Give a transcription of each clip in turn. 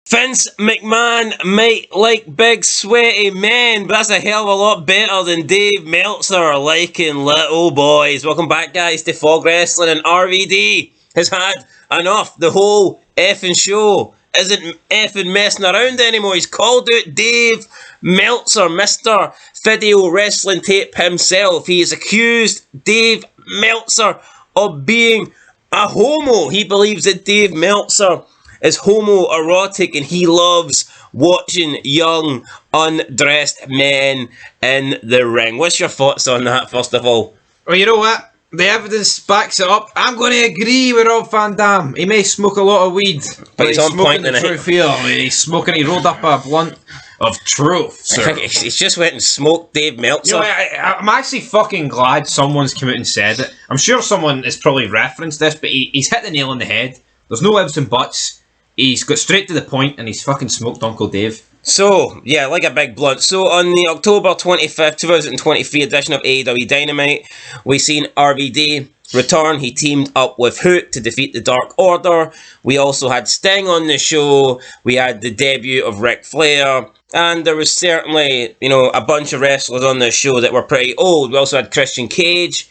Vince McMahon might like big sweaty men, but that's a hell of a lot better than Dave Meltzer liking little boys. Welcome back, guys, to Fog Wrestling, and RVD has had enough. The whole effing show isn't effing messing around anymore. He's called out Dave Meltzer, Mr. Video Wrestling Tape himself. He has accused Dave Meltzer of being a homo. He believes that Dave Meltzer is homoerotic and he loves watching young, undressed men in the ring. What's your thoughts on that, first of all? Well, you know what? The evidence backs it up. I'm going to agree with Rob Van Dam. He may smoke a lot of weed, but he's on point tonight. Truth here. He's smoking. He rolled up a blunt of truth, sir. I think he's just went and smoked Dave Meltzer. You know, I'm actually fucking glad someone's come out and said it. I'm sure someone has probably referenced this, but he's hit the nail on the head. There's no ifs and buts. He's got straight to the point and he's fucking smoked Uncle Dave. So, yeah, like a big blunt. So, on the October 25th, 2023 edition of AEW Dynamite, we seen RVD return. He teamed up with Hoot to defeat the Dark Order. We also had Sting on the show. We had the debut of Ric Flair. And there was certainly, a bunch of wrestlers on the show that were pretty old. We also had Christian Cage,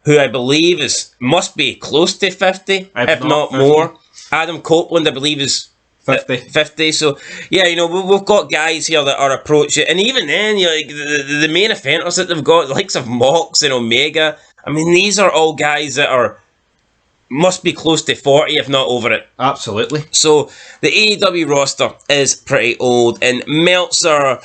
who I believe must be close to 50, if not 50. More. Adam Copeland, I believe, is 50. So, yeah, we've got guys here that are approaching. And even then, the main offenders that they've got, the likes of Mox and Omega, I mean, these are all guys that must be close to 40, if not over it. Absolutely. So, the AEW roster is pretty old, and Meltzer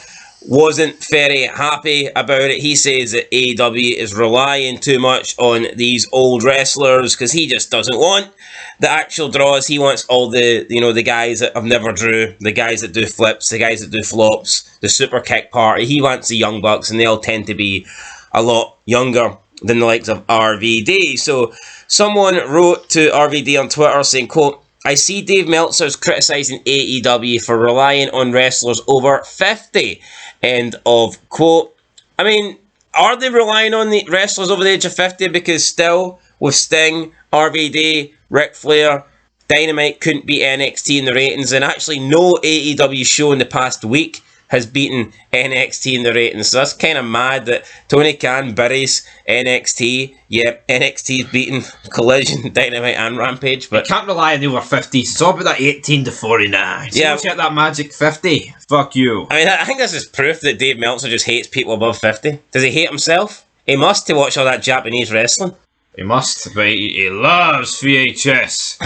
wasn't very happy about it. He says that AEW is relying too much on these old wrestlers because he just doesn't want the actual draws. He wants all the guys that have never drew, the guys that do flips, the guys that do flops, the super kick party. He wants the young bucks, and they all tend to be a lot younger than the likes of RVD. So someone wrote to RVD on Twitter saying, quote, "I see Dave Meltzer's criticising AEW for relying on wrestlers over 50. End of quote. I mean, are they relying on the wrestlers over the age of 50? Because still, with Sting, RVD, Ric Flair, Dynamite couldn't beat NXT in the ratings, and actually no AEW show in the past week has beaten NXT in the ratings. So that's kind of mad that Tony Khan buries NXT. Yep, NXT's beaten Collision, Dynamite and Rampage. But you can't rely on the over 50s. It's all about that 18 to 49. So yeah, check that magic 50. Fuck you. I mean, I think this is proof that Dave Meltzer just hates people above 50. Does he hate himself? He must, to watch all that Japanese wrestling. He must, but he loves VHS.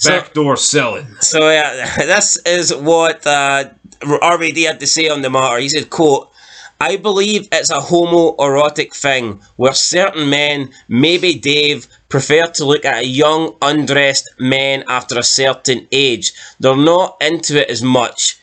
Backdoor selling. So yeah, this is what RVD had to say on the matter. He said, quote, "I believe it's a homoerotic thing where certain men, maybe Dave, prefer to look at a young, undressed men after a certain age. They're not into it as much.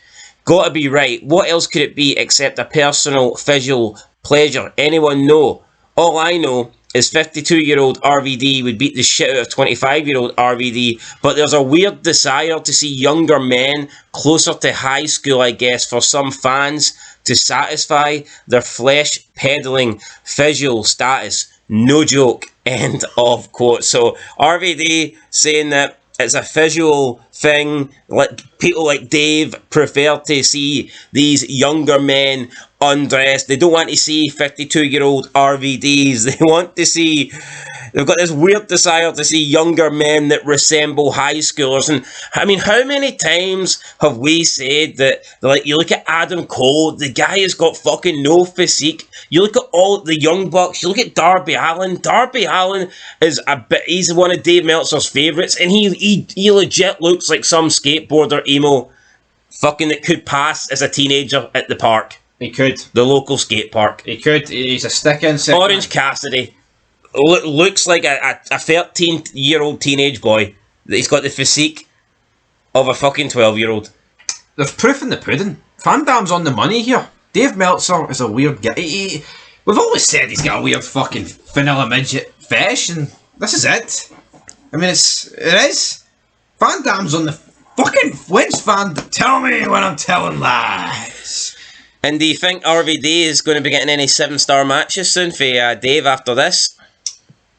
Gotta be right. What else could it be except a personal visual pleasure? Anyone know? All I know is 52-year-old RVD would beat the shit out of 25-year-old RVD, but there's a weird desire to see younger men closer to high school, I guess, for some fans to satisfy their flesh-peddling visual status. No joke." End of quote. So RVD saying that it's a visual thing. Like people like Dave prefer to see these younger men undressed. They don't want to see 52-year-old RVDs. They want to see... They've got this weird desire to see younger men that resemble high schoolers. And I mean, how many times have we said that, like, you look at Adam Cole, the guy has got fucking no physique. You look at all the young bucks, you look at Darby Allin. Darby Allin is he's one of Dave Meltzer's favourites, and he legit looks like some skateboarder emo fucking that could pass as a teenager at the park. He could. The local skate park. He could. He's a stick-in. Orange Cassidy. Looks like a 13-year-old teenage boy. He's got the physique of a fucking 12-year-old. There's proof in the pudding. Van Dam's on the money here. Dave Meltzer is a weird guy. We've always said he's got a weird fucking vanilla midget fetish, and this is it. I mean, it is. Van Dam's on the fucking... When's Van... Tell me when I'm telling lies. And do you think RVD is going to be getting any 7-star matches soon for Dave after this?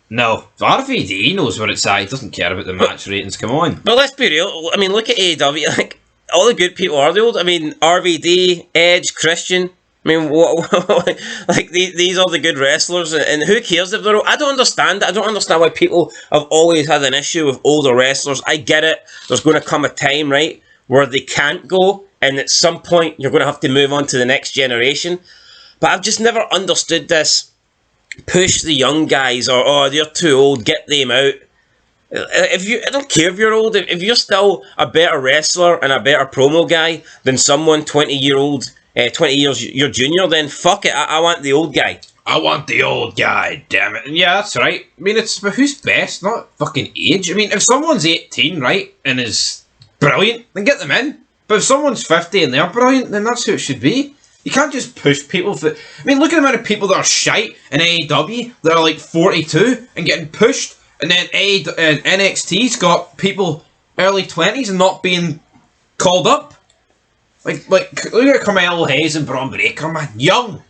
No. RVD knows where it's at. He doesn't care about the match ratings. Come on. But let's be real. I mean, look at AEW. Like, all the good people are the old. I mean, RVD, Edge, Christian. I mean, like these are the good wrestlers, and who cares if they're old? I don't understand. I don't understand why people have always had an issue with older wrestlers. I get it. There's going to come a time, right, where they can't go, and at some point you're going to have to move on to the next generation. But I've just never understood this. Push the young guys, or oh, they're too old. Get them out. I don't care if you're old. If you're still a better wrestler and a better promo guy than someone 20 years your junior, then fuck it. I want the old guy. I want the old guy, damn it. And yeah, that's right. I mean, it's but who's best, not fucking age. I mean, if someone's 18, right, and is brilliant, then get them in. But if someone's 50 and they're brilliant, then that's who it should be. You can't just push people for... I mean, look at the amount of people that are shite in AEW that are like 42 and getting pushed. And then NXT's got people early 20s and not being called up. Like look at Carmelo Hayes and Braun Breaker, man. Young.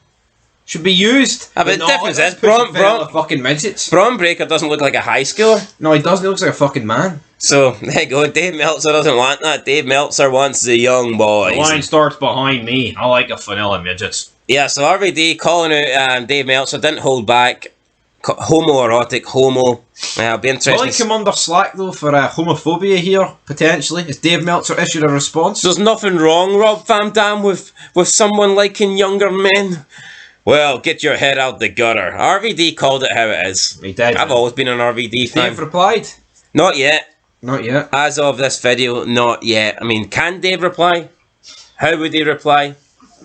Should be used. But the difference is, fucking midgets. Braun Breaker doesn't look like a high schooler. No, he doesn't. He looks like a fucking man. So, there you go. Dave Meltzer doesn't want that. Dave Meltzer wants the young boys. The line starts behind me. I like the vanilla midgets. Yeah, so RVD calling out Dave Meltzer, didn't hold back. Homoerotic, homo. It'll be interesting. Will he come under slack though for homophobia here, potentially? Has Dave Meltzer issued a response? There's nothing wrong, Rob Van Dam, with someone liking younger men. Well, get your head out the gutter. RVD called it how it is. He did. I've always been an RVD fan. Dave replied? Not yet. Not yet. As of this video, not yet. I mean, can Dave reply? How would he reply?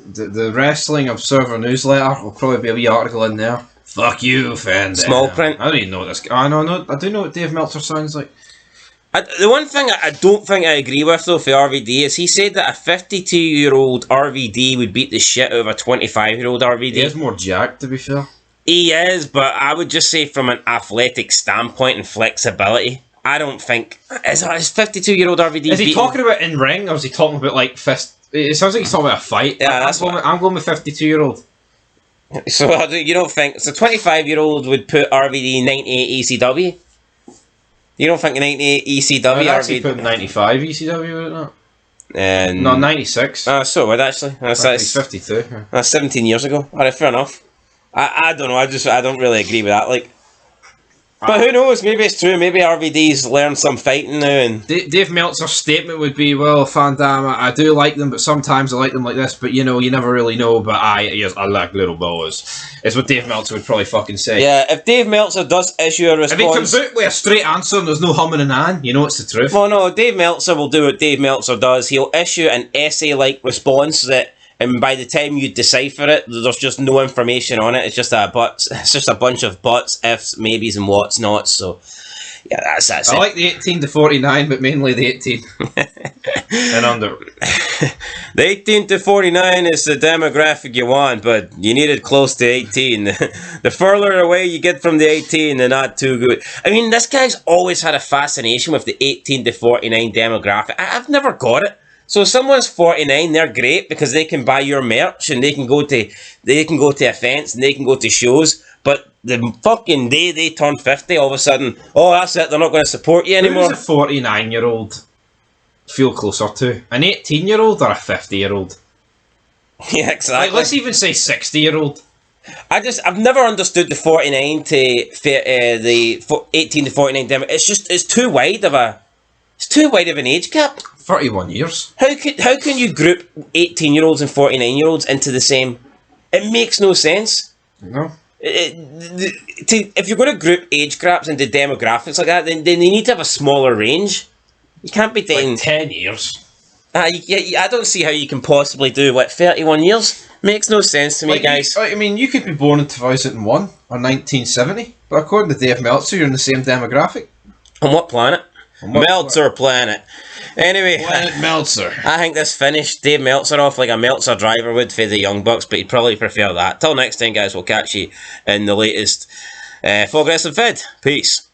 The Wrestling Observer newsletter will probably be a wee article in there. Fuck you, fan. Small print. I don't even know what this... I do know what Dave Meltzer sounds like. The one thing I don't think I agree with, though, for RVD is he said that a 52-year-old RVD would beat the shit out of a 25-year-old RVD. He is more jacked, to be fair. He is, but I would just say from an athletic standpoint and flexibility, I don't think... Is 52-year-old RVD Is he talking about in ring, or is he talking about, like, fist... It sounds like he's talking about a fight. Yeah, I'm going with 52-year-old. So you don't think... So 25-year-old would put RVD 98 ECW? You don't think 98 ECW I'd actually put 95 ECW, would it not? No, 96. So would actually. He's 52. That's 17 years ago. Alright, fair enough. I don't know, I don't really agree with that. Like, but who knows? Maybe it's true. Maybe RVD's learned some fighting now. And Dave Meltzer's statement would be, "Well, Van Dam, I do like them, but sometimes I like them like this. But you know, you never really know. But I like little boys." Is what Dave Meltzer would probably fucking say. Yeah, if Dave Meltzer does issue a response, if he comes out with a straight answer and there's no humming and ahhing, you know it's the truth. Well, no, Dave Meltzer will do what Dave Meltzer does. He'll issue an essay-like response that. And by the time you decipher it, there's just no information on it. It's just a bunch of buts, ifs, maybes, and what's not. So, yeah, that's it. I like the 18 to 49, but mainly the 18 and under. The 18 to 49 is the demographic you want, but you need it close to 18. The further away you get from the 18, the not too good. I mean, this guy's always had a fascination with the 18 to 49 demographic. I've never got it. So if someone's 49, they're great because they can buy your merch and they can go to events and they can go to shows. But the fucking day they turn 50, all of a sudden, oh, that's it, they're not going to support you anymore. Who's a 49-year-old feel closer to? An 18-year-old or a 50-year-old? Yeah, exactly. Like, let's even say 60-year-old. I've never understood the 49 to the 18 to 49 demo. It's too wide of an age gap. 31 years. How can you group 18-year-olds and 49-year-olds into the same... It makes no sense. No. If you're going to group age gaps into demographics like that, then they need to have a smaller range. You can't be dating... Like 10 years. I don't see how you can possibly do, 31 years? Makes no sense to me, guys. I mean, you could be born in 2001 or 1970, but according to Dave Meltzer, you're in the same demographic. On what planet? Meltzer planet. Anyway, Planet Meltzer. I think this finished Dave Meltzer off like a Meltzer driver would for the Young Bucks, but he'd probably prefer that. Till next time, guys, we'll catch you in the latest Full Wrestling Vid. Peace.